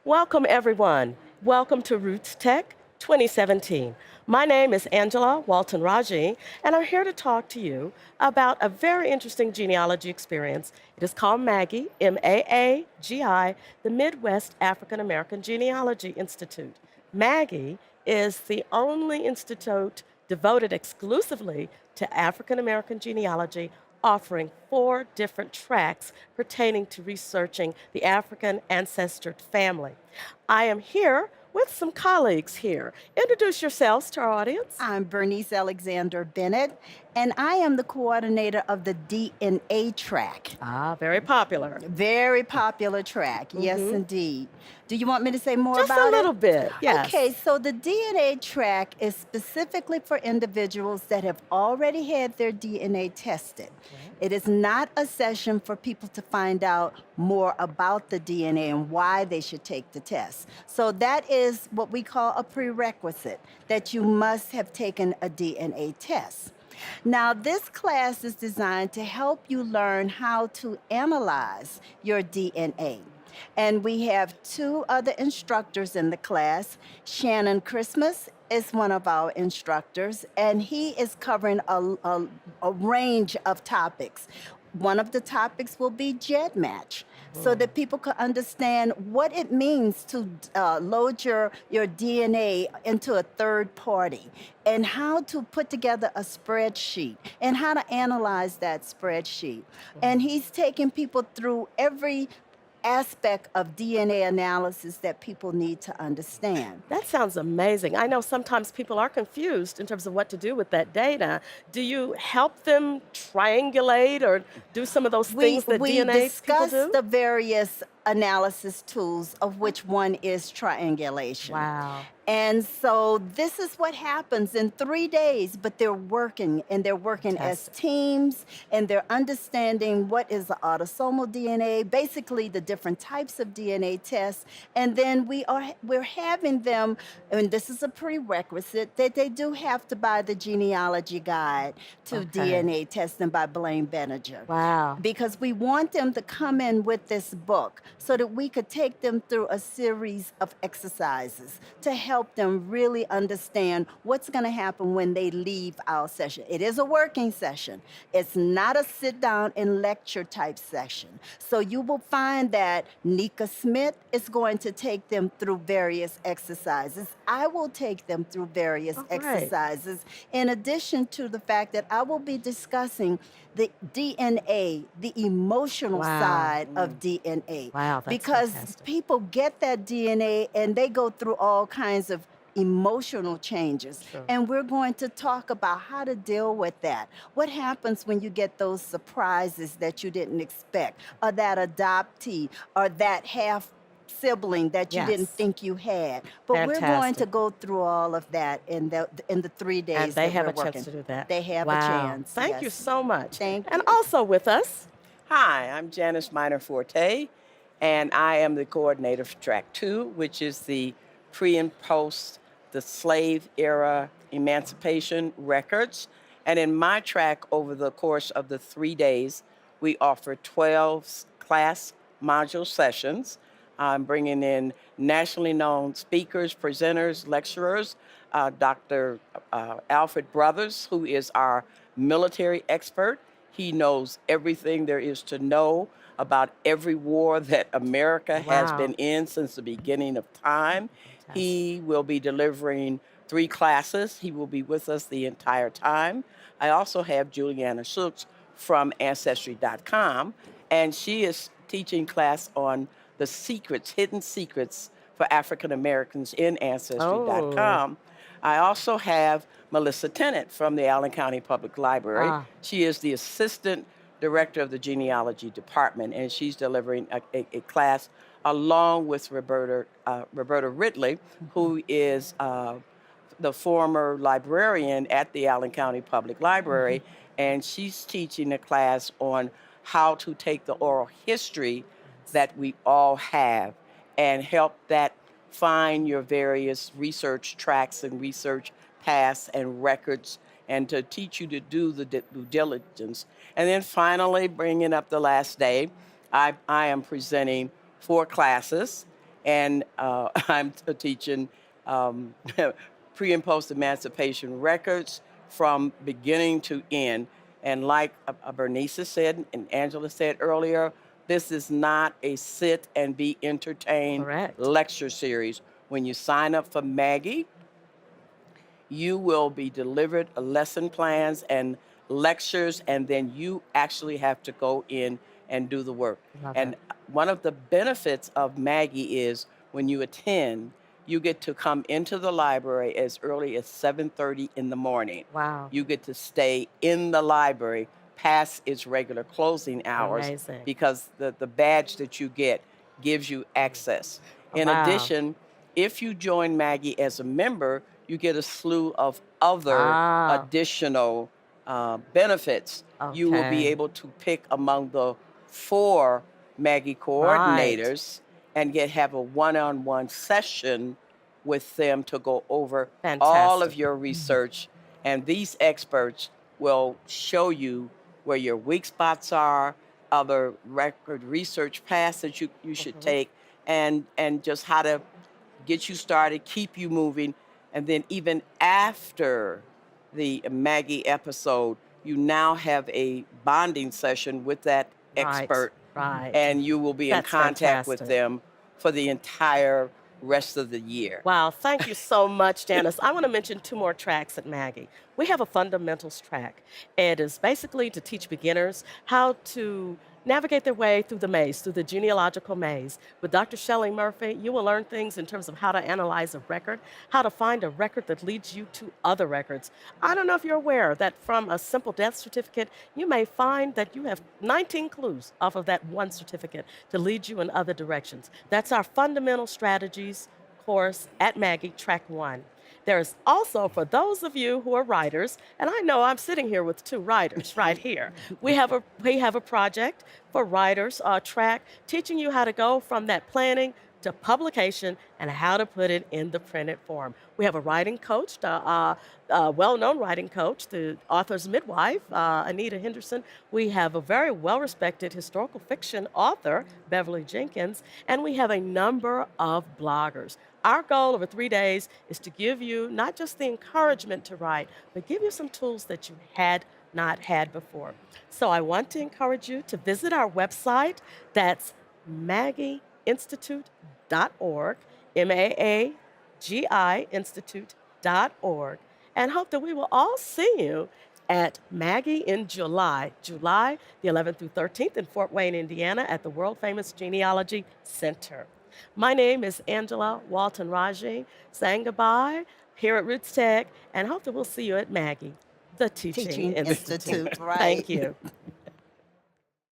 Welcome, everyone. Welcome to Rootstech 2017. My name is Angela Walton-Raji, and I'm here to talk to you about a very interesting genealogy experience. It is called MAAGI, M-A-A-G-I, the Midwest African American Genealogy Institute. MAAGI is the only institute devoted exclusively to African American genealogy, offering 4 different tracks pertaining to researching the African ancestor family. I am here with some colleagues here. Introduce yourselves to our audience. I'm Bernice Alexander Bennett, and I am the coordinator of the DNA track. Ah, very popular. Very popular track, yes, Hmm. indeed. Do you want me to say more Just a about it? little bit, Okay, yes. so the DNA track is specifically for individuals that have already had their DNA tested. Okay. It is not a session for people to find out more about the DNA and why they should take the test. So that is what we call a prerequisite, that you must have taken a DNA test. Now, this class is designed to help you learn how to analyze your DNA. And we have 2 other instructors in the class. Shannon Christmas is one of our instructors, and he is covering a range of topics. One of the topics will be jet match, so Mm. that people can understand what it means to load your DNA into a third party, and how to put together a spreadsheet and how to analyze that spreadsheet. And Mhm. he's taking people through every aspect of DNA analysis that people need to understand. That sounds amazing. I know sometimes people are confused in terms of what to do with that data. Do you help them triangulate or do some of those We things that we DNA people discuss do? the various analysis tools, of which one is triangulation. Wow. And so this is what happens in 3 days, but they're working, and they're working as Fantastic. teams, and they're understanding what is the autosomal DNA, basically the different types of DNA tests. And then we're having them, and this is a prerequisite, that they do have to buy the genealogy guide to Okay. DNA testing by Blaine Benninger, Wow. because we want them to come in with this book so that we could take them through a series of exercises to help them really understand what's going to happen when they leave our session. It is a working session. It's not a sit down and lecture type session. So you will find that Nika Smith is going to take them through various exercises. I will take them through various All right. exercises, in addition to the fact that I will be discussing the DNA, the emotional Wow. side of DNA, Wow, that's because fantastic. people get that DNA and they go through all kinds of emotional changes. Sure. And we're going to talk about how to deal with that. What happens when you get those surprises that you didn't expect, or that adoptee, or that half sibling that you didn't Yes. think you had. But we're going to Fantastic. go through all of that in the three And days they that have we're a chance working. to do that. They have a Wow. chance, Thank you yes. so much. Thank And you. also with us, Hi, I'm Janice Minor Forte, and I am the coordinator for Track 2, which is the pre and post the slave era emancipation records. And in my track, over the course of the 3 days, we offer 12 class module sessions. I'm bringing in nationally known speakers, presenters, lecturers, Dr. Alfred Brothers, who is our military expert. He knows everything there is to know about every war that America has been wow. in since the beginning of time. Fantastic. He will be delivering 3 classes. He will be with us the entire time. I also have Juliana Schutz from Ancestry.com, and she is teaching class on the secrets, hidden secrets for African Americans in Oh, Ancestry.com. I also have Melissa Tennant from the Allen County Public Library. ah, She is the assistant director of the genealogy department, and she's delivering a class along with Roberta Ridley, mhm, who is the former librarian at the Allen County Public mhm. Library, and she's teaching a class on how to take the oral history Yes. that we all have and help that find your various research tracks and research paths and records, and to teach you to do the due diligence. And then finally, bringing up the last day, I am presenting 4 classes, and I'm teaching um, pre and post emancipation records from beginning to end. And like Bernice said and Angela said earlier, this is not a sit and be entertained Correct. lecture series. When you sign up for MAAGI, you will be delivered lesson plans and lectures, and then you actually have to go in and do the work. Love And it. one of the benefits of Maggie is when you attend, you get to come into the library as early as 7:30 in the morning. Wow. You get to stay in the library past its regular closing hours Amazing. because the badge that you get gives you access. Oh, In wow. addition, if you join Maggie as a member, you get a slew of other Ah, additional benefits. You will be okay. able to pick among the 4 Maggie Right. coordinators and have a one-on-one session with them to go over all of Fantastic. your research. And these experts will show you where your weak spots are, other record research paths that you should Mhm. take, and just how to get you started, keep you moving, and then even after the Maggie episode, you now have a bonding session with that Right. expert, Right. and you will be in That's contact with fantastic. them for the entire rest of the year. Wow, thank you so much, Janice. I want to mention 2 more tracks at Maggie. We have a fundamentals track. It is basically to teach beginners how to navigate their way through the maze, through the genealogical maze. With Dr. Shelley Murphy, you will learn things in terms of how to analyze a record, how to find a record that leads you to other records. I don't know if you're aware that from a simple death certificate, you may find that you have 19 clues off of that one certificate to lead you in other directions. That's our fundamental strategies course at Maggie, Track 1. There's also, for those of you who are writers, and I know I'm sitting here with 2 writers right here, we have a project for writers track teaching you how to go from that planning to publication and how to put it in the printed form. We have a writing coach, well-known writing coach, the author's midwife, Anita Henderson. We have a very well-respected historical fiction author, Beverly Jenkins, and we have a number of bloggers. Our goal over 3 days is to give you not just the encouragement to write, but give you some tools that you had not had before. So I want to encourage you to visit our website. That's MAAGIinstitute.org, MAAGI Institute.org, and hope that we will all see you at Maggie in July the 11th through 13th in Fort Wayne, Indiana, at the world famous Genealogy Center. My name is Angela Walton-Raji, saying goodbye here at Rootstech, and hope that we'll see you at Maggie, the Teaching Teaching Institute. Institute, right? Thank you.